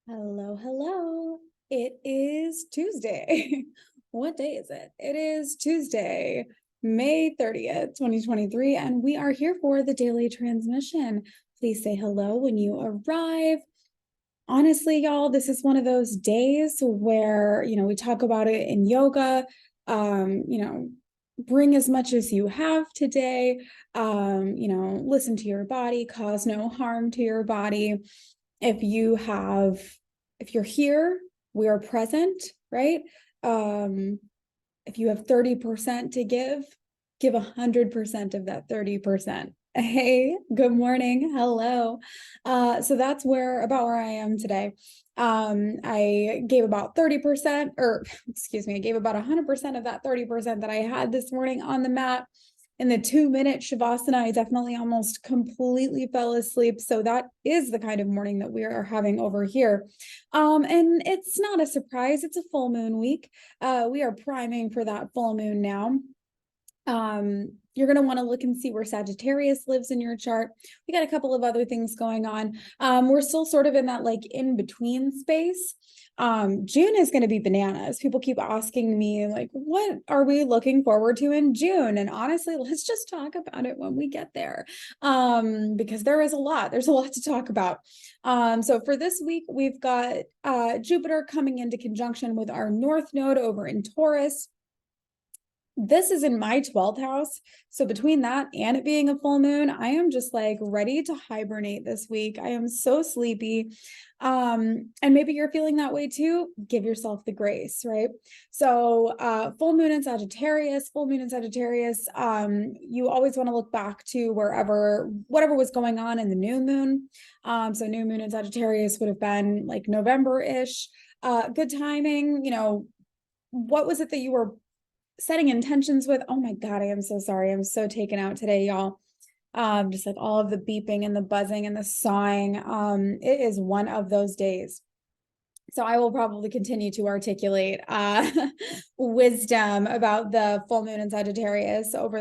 Hello, hello. It is Tuesday. What day is it? It is Tuesday, May 30th, 2023, and we are here for the daily transmission. Please say hello when you arrive. Honestly, y'all, this is one of those days where, we talk about it in yoga. Um, you know, bring as much as you have today. Listen to your body, cause no harm to your body. If you're here, we are present, right? If you have 30% to give 100% of that 30%. Hey, good morning. Hello. So that's about where I am today. I gave about 30%, or excuse me, I gave about 100% of that 30% that I had this morning on the mat. In the 2-minute Shavasana, I definitely almost completely fell asleep. So that is the kind of morning that we are having over here. And it's not a surprise. It's a full moon week. We are priming for that full moon now. You're going to want to look and see where Sagittarius lives in your chart. We got a couple of other things going on. We're still sort of in that in between space. June is going to be bananas. People keep asking me what are we looking forward to in June? And honestly, let's just talk about it when we get there. Because there's a lot to talk about. So for this week, we've got Jupiter coming into conjunction with our North Node over in Taurus. This is in my 12th house. So between that and it being a full moon, I am just ready to hibernate this week. I am so sleepy. And maybe you're feeling that way too. Give yourself the grace, right? So full moon in Sagittarius, you always want to look back to whatever was going on in the new moon. So new moon in Sagittarius would have been November-ish. Good timing, what was it that you were setting intentions with? Oh my God, I am so sorry. I'm so taken out today, y'all. Just all of the beeping and the buzzing and the sawing. It is one of those days. So I will probably continue to articulate wisdom about the full moon in Sagittarius over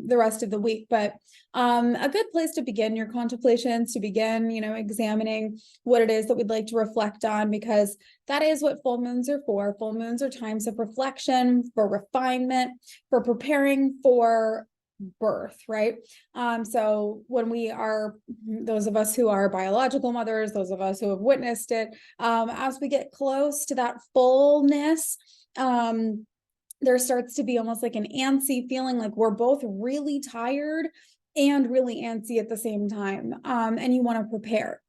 the rest of the week. But a good place to begin your contemplations, to begin, examining what it is that we'd like to reflect on, because that is what full moons are for. Full moons are times of reflection, for refinement, for preparing for birth, right? So when we are, those of us who are biological mothers, those of us who have witnessed it, as we get close to that fullness, there starts to be almost an antsy feeling, we're both really tired and really antsy at the same time. And you want to prepare.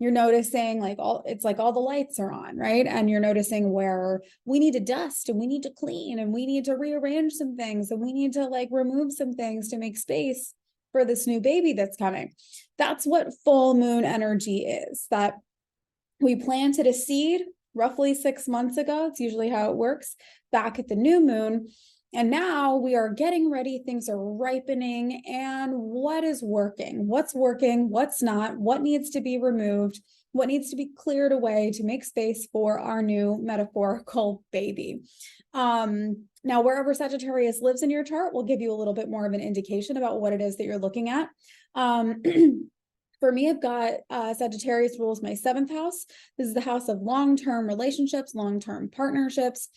You're noticing all the lights are on, right? And you're noticing where we need to dust and we need to clean and we need to rearrange some things and we need to remove some things to make space for this new baby that's coming. That's what full moon energy is. That we planted a seed roughly 6 months ago. It's usually how it works, back at the new moon. And now we are getting ready, things are ripening, and what is working, what's not, what needs to be removed, what needs to be cleared away to make space for our new metaphorical baby. Now, wherever Sagittarius lives in your chart will give you a little bit more of an indication about what it is that you're looking at. For me, I've got Sagittarius rules my 7th house. This is the house of long-term relationships, long-term partnerships.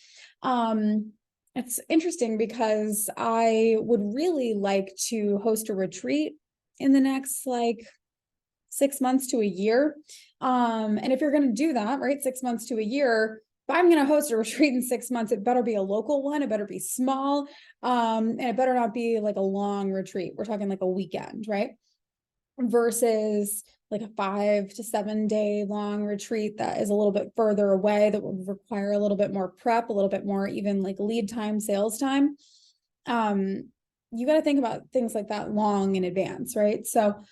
It's interesting because I would really like to host a retreat in the next 6 months to a year. And if you're going to do that, right, 6 months to a year, if I'm going to host a retreat in 6 months, it better be a local one. It better be small. And it better not be a long retreat. We're talking a weekend, right? Versus a 5 to 7 day long retreat that is a little bit further away, that will require a little bit more prep, a little bit more even lead time, sales time. You got to think about things like that long in advance, right? So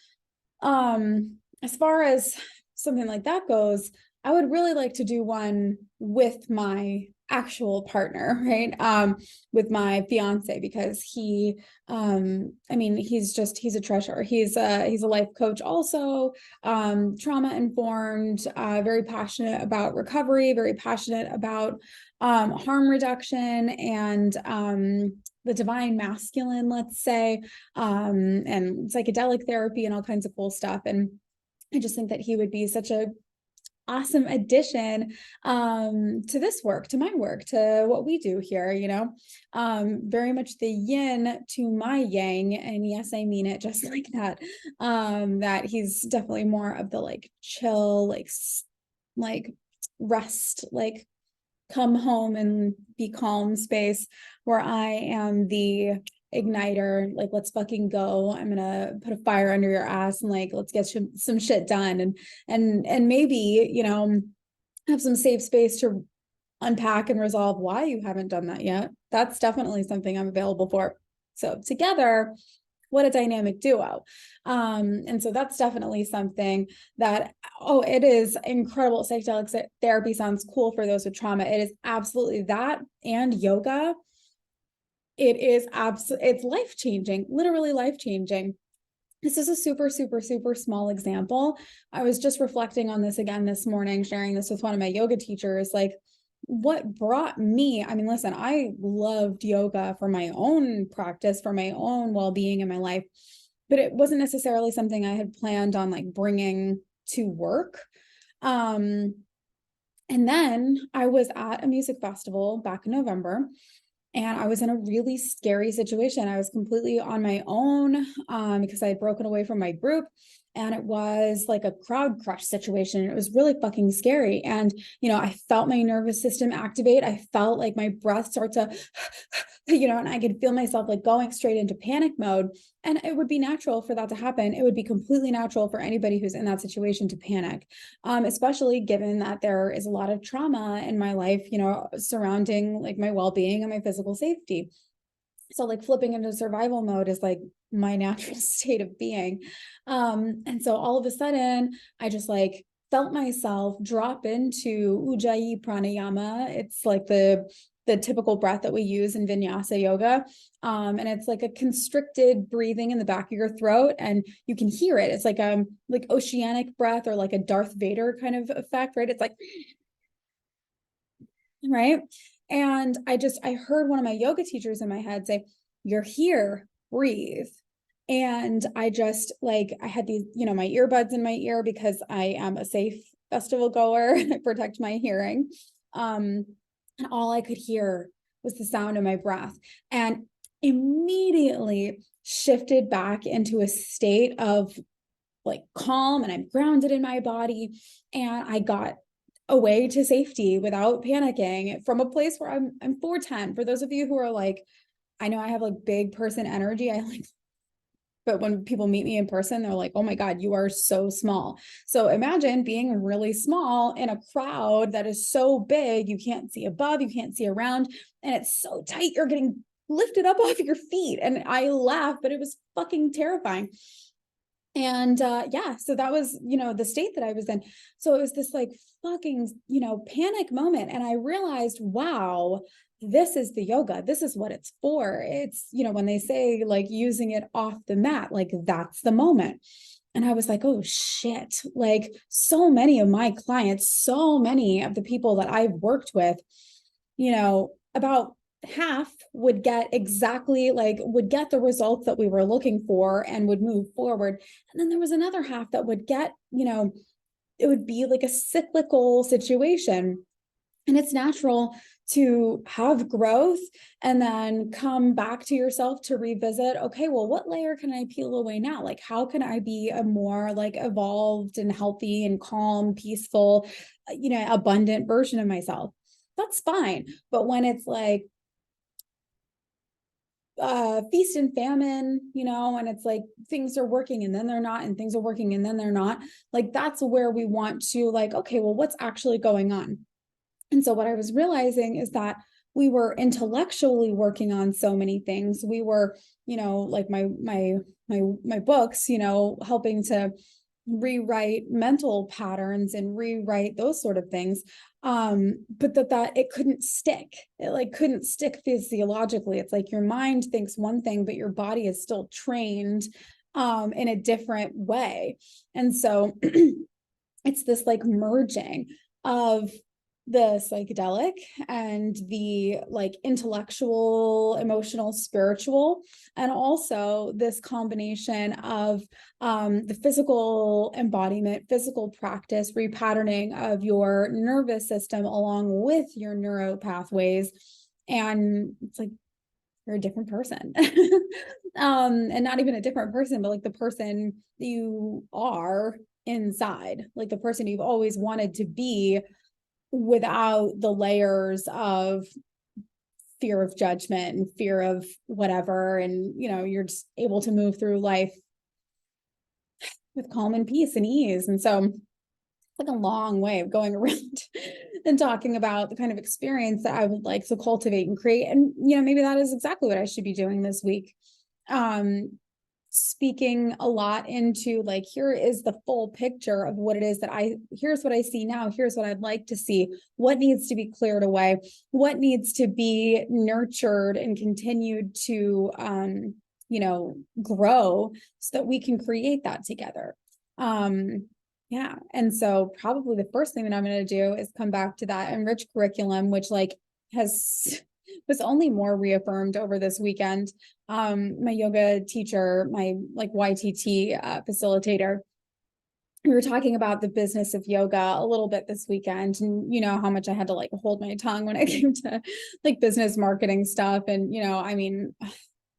as far as something like that goes, I would really like to do one with my actual partner, right? With my fiance, because he's a treasure. He's a life coach also, trauma informed, very passionate about recovery, very passionate about harm reduction and the divine masculine, let's say, and psychedelic therapy and all kinds of cool stuff. And I just think that he would be such a awesome addition to this work, to my work, to what we do here, you know. Very much the yin to my yang, and yes, I mean it just like that. That he's definitely more of the like chill, like rest, like come home and be calm space, where I am the igniter, like let's fucking go, I'm gonna put a fire under your ass and like let's get some shit done, and maybe, you know, have some safe space to unpack and resolve why you haven't done that yet. That's definitely something I'm available for. So together, what a dynamic duo. And so that's definitely something that, oh, it is incredible. Psychedelic therapy sounds cool for those with trauma. It is absolutely that, and yoga. It is absolutely, it's life-changing, literally life-changing. This is a super, super, super small example. I was just reflecting on this again this morning, sharing this with one of my yoga teachers, like what brought me, I mean, listen, I loved yoga for my own practice, for my own well-being in my life, but it wasn't necessarily something I had planned on like bringing to work. And then I was at a music festival back in November, and I was in a really scary situation. I was completely on my own because I had broken away from my group, and it was like a crowd crush situation. It was really fucking scary. And, you know, I felt my nervous system activate. I felt like my breath start to, you know, and I could feel myself like going straight into panic mode. And it would be natural for that to happen. It would be completely natural for anybody who's in that situation to panic, especially given that there is a lot of trauma in my life, you know, surrounding like my well-being and my physical safety. So like flipping into survival mode is like my natural state of being. And so all of a sudden I just like felt myself drop into Ujjayi pranayama. It's like the typical breath that we use in vinyasa yoga. And it's like a constricted breathing in the back of your throat, and you can hear it. It's like oceanic breath, or like a Darth Vader kind of effect, right? It's like, right? And I heard one of my yoga teachers in my head say, "You're here, breathe." And I just like, I had these, you know, my earbuds in my ear because I am a safe festival goer. I protect my hearing. And all I could hear was the sound of my breath, and immediately shifted back into a state of like calm, and I'm grounded in my body. And I got away to safety without panicking from a place where I'm 4'10". For those of you who are like, I know I have like big person energy. I like, but when people meet me in person, they're like, oh my God, you are so small. So imagine being really small in a crowd that is so big, you can't see above, you can't see around, and it's so tight, you're getting lifted up off your feet. And I laugh, but it was fucking terrifying. And yeah, so that was, you know, the state that I was in. So it was this like fucking, you know, panic moment. And I realized, wow, this is the yoga. This is what it's for. It's, you know, when they say like using it off the mat, like that's the moment. And I was like, oh shit, like so many of my clients, so many of the people that I've worked with, you know, about half would get exactly like would get the results that we were looking for and would move forward. And then there was another half that would get, you know, it would be like a cyclical situation. And it's natural to have growth and then come back to yourself to revisit, okay, well, what layer can I peel away now? Like, how can I be a more like evolved and healthy and calm, peaceful, you know, abundant version of myself? That's fine. But when it's like feast and famine, you know, and it's like things are working and then they're not, and things are working and then they're not, like that's where we want to like, okay, well, what's actually going on? And so what I was realizing is that we were intellectually working on so many things. We were, you know, like my books, you know, helping to rewrite mental patterns and rewrite those sort of things. But that it couldn't stick. It like couldn't stick physiologically. It's like your mind thinks one thing, but your body is still trained in a different way. And so it's this like merging of the psychedelic and the like intellectual, emotional, spiritual, and also this combination of the physical embodiment, physical practice, repatterning of your nervous system along with your neuro pathways. And it's like you're a different person. And not even a different person, but like the person that you are inside, like the person you've always wanted to be, without the layers of fear of judgment and fear of whatever. And, you know, you're just able to move through life with calm and peace and ease. And so it's like a long way of going around and talking about the kind of experience that I would like to cultivate and create. And, you know, maybe that is exactly what I should be doing this week. Speaking a lot into like, here is the full picture of what it is that here's what I see now, here's what I'd like to see, what needs to be cleared away, what needs to be nurtured and continued to, you know, grow so that we can create that together. Yeah. And so probably the first thing that I'm going to do is come back to that enriched curriculum, which like was only more reaffirmed over this weekend. My yoga teacher, my like YTT facilitator, we were talking about the business of yoga a little bit this weekend, and you know how much I had to like hold my tongue when it came to like business marketing stuff. And you know, I mean,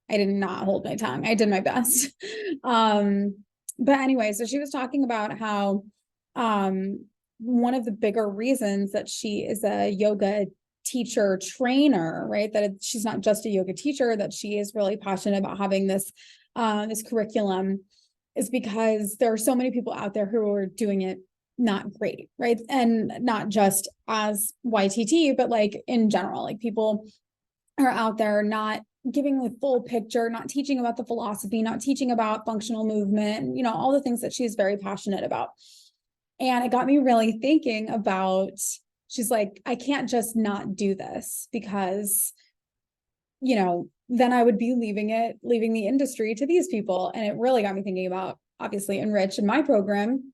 I did not hold my tongue. I did my best. But anyway, so she was talking about how one of the bigger reasons that she is a yoga teacher trainer, right? That she's not just a yoga teacher, that she is really passionate about having this curriculum, is because there are so many people out there who are doing it not great, right? And not just as YTT, but like in general, like people are out there not giving the full picture, not teaching about the philosophy, not teaching about functional movement, you know, all the things that she's very passionate about. And it got me really thinking about, she's like, I can't just not do this because, you know, then I would be leaving the industry to these people. And it really got me thinking about, obviously, Enrich in my program,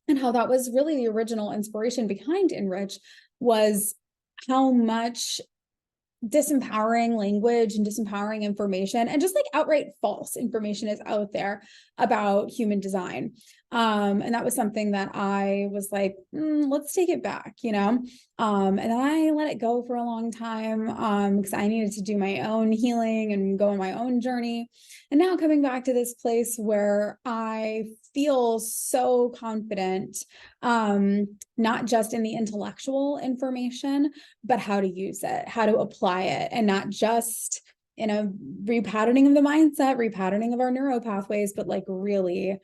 and how that was really the original inspiration behind Enrich, was how much disempowering language and disempowering information and just like outright false information is out there about human design. And that was something that I was like, let's take it back, you know? And then I let it go for a long time because I needed to do my own healing and go on my own journey. And now coming back to this place where I feel so confident, not just in the intellectual information, but how to use it, how to apply it, and not just in a repatterning of the mindset, repatterning of our neuro pathways, but like really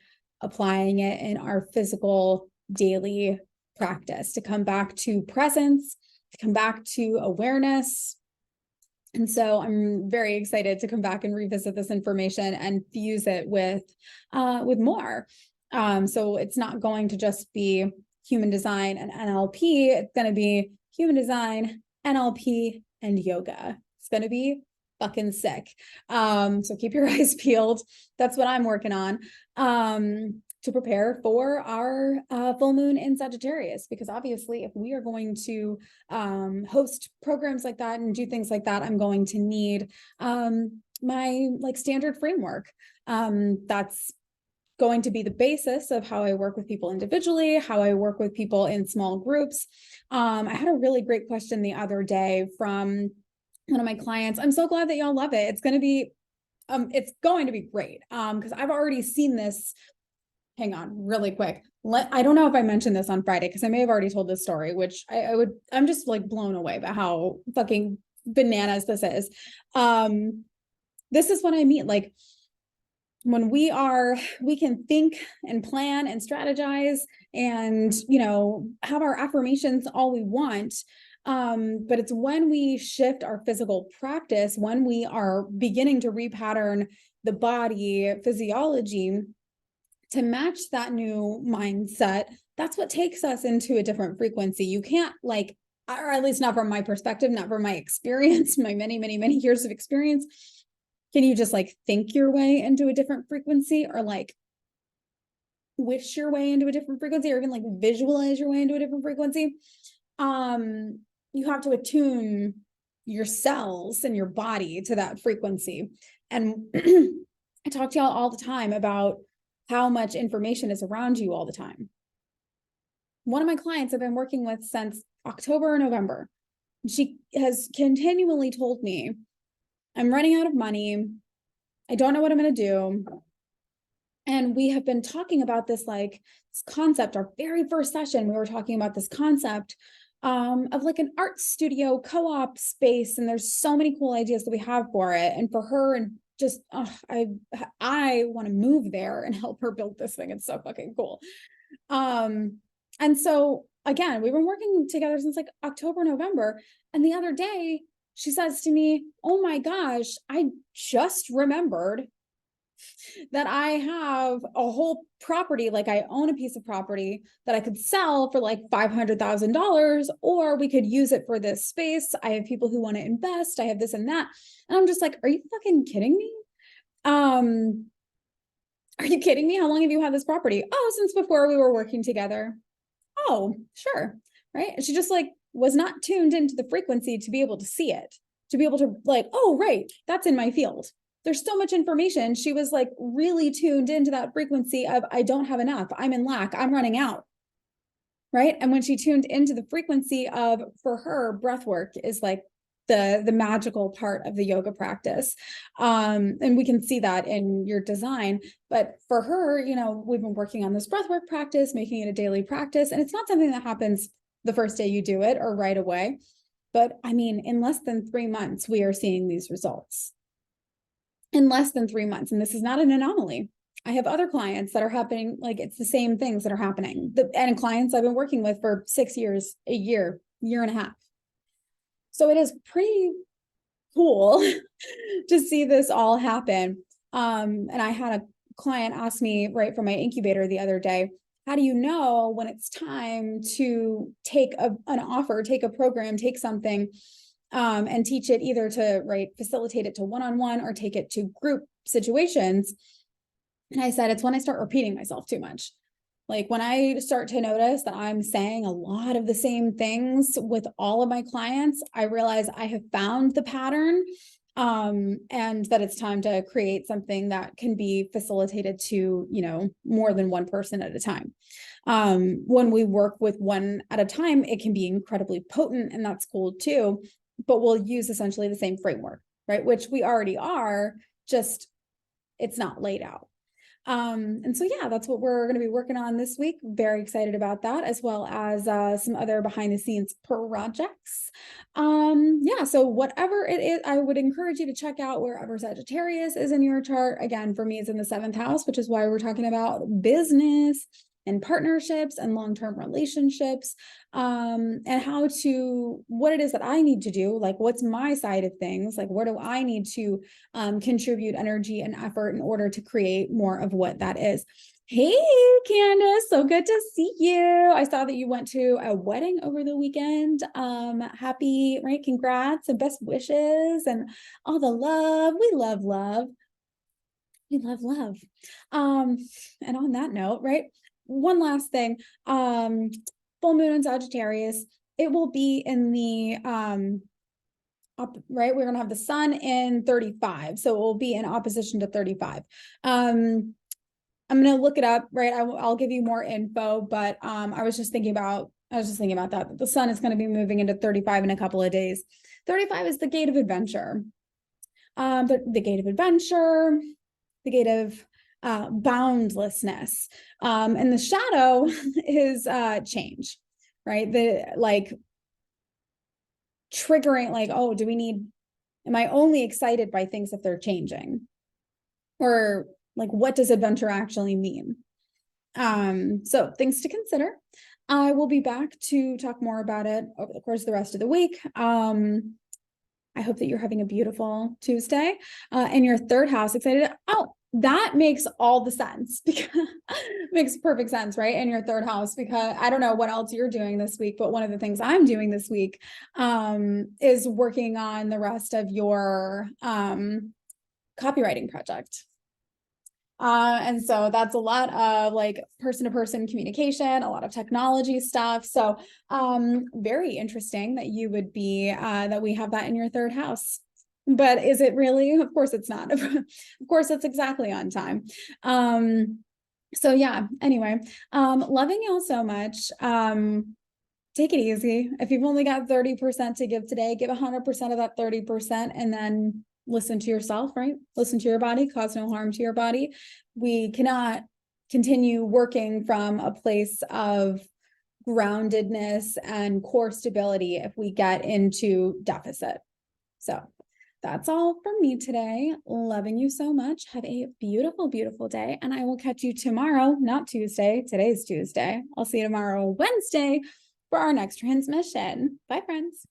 applying it in our physical daily practice, to come back to presence, to come back to awareness. And so I'm very excited to come back and revisit this information and fuse it with more. So it's not going to just be human design and NLP. It's going to be human design, NLP, and yoga. It's going to be fucking sick. So keep your eyes peeled. That's what I'm working on to prepare for our full moon in Sagittarius, because obviously if we are going to host programs like that and do things like that, I'm going to need my like standard framework. That's going to be the basis of how I work with people individually, how I work with people in small groups. I had a really great question the other day from one of my clients. I'm so glad that y'all love it. It's going to be great. Because I've already seen this. Hang on really quick. I don't know if I mentioned this on Friday, because I may have already told this story, which I'm just like blown away by how fucking bananas this is. This is what I mean. Like, when we can think and plan and strategize and, you know, have our affirmations all we want. But it's when we shift our physical practice, when we are beginning to repattern the body physiology to match that new mindset, that's what takes us into a different frequency. You can't, like, or at least not from my perspective, not from my experience, my many, many, many years of experience. Can you just like think your way into a different frequency, or like wish your way into a different frequency, or even like visualize your way into a different frequency? you have to attune your cells and your body to that frequency. And I talk to y'all all the time about how much information is around you all the time. One of my clients I've been working with since October or November, she has continually told me, I'm running out of money. I don't know what I'm going to do. And we have been talking about this, like this concept, our very first session, we were talking about this concept of like an art studio co-op space. And there's so many cool ideas that we have for it. And for her, and just, I want to move there and help her build this thing. It's so fucking cool. And so again, we've been working together since like October, November. And the other day she says to me, oh my gosh, I just remembered that I have a whole property, like I own a piece of property that I could sell for like $500,000, or we could use it for this space. I have people who want to invest. I have this and that. And I'm just like, are you fucking kidding me? Are you kidding me? How long have you had this property? Oh, since before we were working together. Oh, sure. Right. And she just like was not tuned into the frequency to be able to see it, to be able to like, oh, right, that's in my field. There's so much information. She was like really tuned into that frequency of, I don't have enough. I'm in lack. I'm running out. Right. And when she tuned into the frequency of, for her, breath work is like the magical part of the yoga practice. And we can see that in your design. But for her, you know, we've been working on this breath work practice, making it a daily practice. And it's not something that happens the first day you do it or right away. But I mean, in less than 3 months, we are seeing these results. In less than 3 months. And this is not an anomaly. I have other clients that are happening, like it's the same things that are happening. And clients I've been working with for 6 years, a year and a half. So it is pretty cool to see this all happen. And I had a client ask me right from my incubator the other day, how do you know when it's time to take an offer, take a program, take something, and teach it either to facilitate it to one-on-one or take it to group situations? And I said, it's when I start repeating myself too much. Like when I start to notice that I'm saying a lot of the same things with all of my clients, I realize I have found the pattern, and that it's time to create something that can be facilitated to, you know, more than one person at a time. When we work with one at a time, it can be incredibly potent, and that's cool too, but we'll use essentially the same framework, right? Which we already are, just it's not laid out. And so, yeah, that's what we're going to be working on this week. Very excited about that, as well as some other behind the scenes projects. Yeah, so whatever it is, I would encourage you to check out wherever Sagittarius is in your chart. Again, for me, it's in the 7th house, which is why we're talking about business and partnerships and long-term relationships, and what it is that I need to do, like what's my side of things, like where do I need to contribute energy and effort in order to create more of what that is. Hey, Candace, so good to see you. I saw that you went to a wedding over the weekend. Happy, right? Congrats and best wishes and all the love. We love love. We love love. And on that note, right? One last thing, full moon in Sagittarius, it will be in the, right, we're going to have the sun in 35. So it will be in opposition to 35. I'm going to look it up, right? I'll give you more info, but, I was just thinking about that the sun is going to be moving into 35 in a couple of days. 35 is the gate of adventure. The gate of adventure, the gate of boundlessness, and the shadow is change, right? The like triggering, like, oh, am I only excited by things if they're changing, or like what does adventure actually mean? So things to consider. I will be back to talk more about it over the course of the rest of the week. I hope that you're having a beautiful Tuesday. In your 3rd house, excited. Oh, that makes all the sense, because makes perfect sense, right? In your 3rd house, because I don't know what else you're doing this week, but one of the things I'm doing this week is working on the rest of your copywriting project. And so that's a lot of like person-to-person communication, a lot of technology stuff. So very interesting that you would be, that we have that in your third house. But is it really? Of course it's not. Of course it's exactly on time. So yeah, anyway, loving y'all so much. Take it easy. If you've only got 30% to give today, give 100% of that 30% and then listen to yourself, right? Listen to your body, cause no harm to your body. We cannot continue working from a place of groundedness and core stability if we get into deficit. So that's all from me today. Loving you so much. Have a beautiful, beautiful day. And I will catch you tomorrow, not Tuesday. Today's Tuesday. I'll see you tomorrow, Wednesday, for our next transmission. Bye, friends.